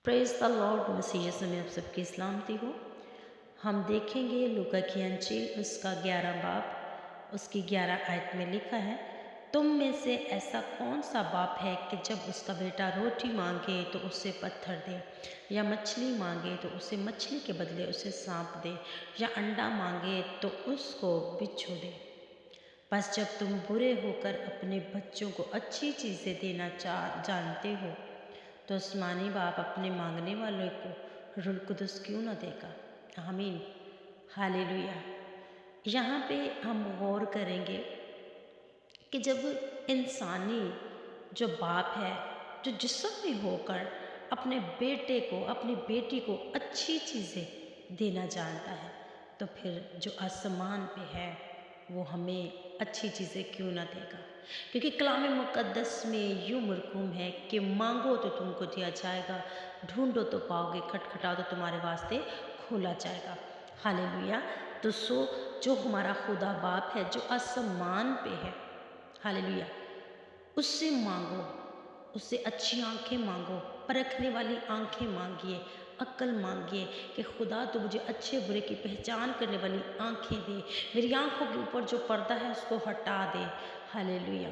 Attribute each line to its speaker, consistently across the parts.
Speaker 1: Praise the lord. मसीह यीशु में आप सबकी सलामती हो। हम देखेंगे लूका की अंजील उसका 11 बाब उसकी 11 आयत में लिखा है, तुम में से ऐसा कौन सा बाप है कि जब उसका बेटा रोटी मांगे तो उसे पत्थर दे, या मछली मांगे तो उसे मछली के बदले उसे सांप दे, या अंडा मांगे तो उसको बिच्छू दे। बस जब तुम बुरे होकर अपने बच्चों को अच्छी चीज़ें देना जानते हो, तो आसमानी बाप अपने मांगने वालों को रूह कुदस क्यों न देगा। आमीन, हालेलुया। यहाँ पे हम गौर करेंगे कि जब इंसानी जो बाप है, जो जिस्म में होकर अपने बेटे को, अपनी बेटी को अच्छी चीज़ें देना जानता है, तो फिर जो आसमान पे है वो हमें अच्छी चीज़ें क्यों ना देगा। क्योंकि कलाम मुक़द्दस में यूँ मरकूम है कि मांगो तो तुमको दिया जाएगा, ढूंढो तो पाओगे, खटखटाओ तो तुम्हारे वास्ते खोला जाएगा। हालेलुया। तो जो हमारा खुदा बाप है जो आसमान पे है, हालेलुया, उससे मांगो, उससे अच्छी आंखें मांगो, परखने वाली आंखें मांगिए, अक्ल मांगिए कि खुदा तो मुझे अच्छे बुरे की पहचान करने वाली आंखें दे, मेरी आंखों के ऊपर जो पर्दा है उसको हटा दे। हालेलुया।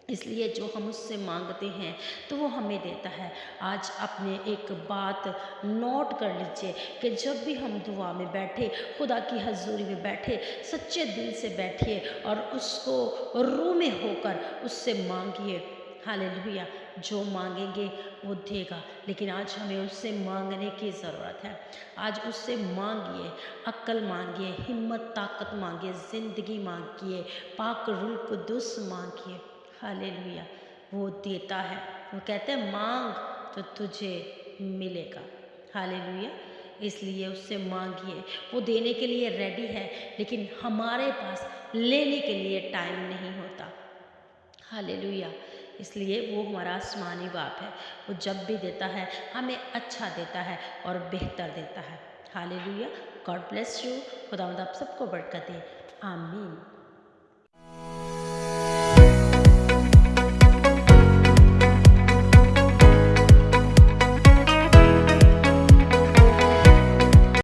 Speaker 1: इसलिए जो हम उससे मांगते हैं तो वो हमें देता है। आज अपने एक बात नोट कर लीजिए कि जब भी हम दुआ में बैठे, खुदा की हजूरी में बैठे, सच्चे दिल से बैठिए और उसको रूह में होकर उससे मांगिए। हालेलुया। जो मांगेंगे वो देगा, लेकिन आज हमें उससे मांगने की ज़रूरत है। आज उससे मांगिए, अक्ल मांगिए, हिम्मत ताकत मांगिए, ज़िंदगी मांगिए, पाक रूह कुदस मांगिए। हालेलुया। वो देता है। वो कहते हैं मांग तो तुझे मिलेगा। हालेलुया। इसलिए उससे मांगिए, वो देने के लिए रेडी है, लेकिन हमारे पास लेने के लिए टाइम नहीं होता। हालेलुया। इसलिए वो हमारा आसमानी बाप है, वो जब भी देता है हमें अच्छा देता है और बेहतर देता है। हालेलुया। God bless you. खुदावंद आप सबको बरकत दे। आमीन।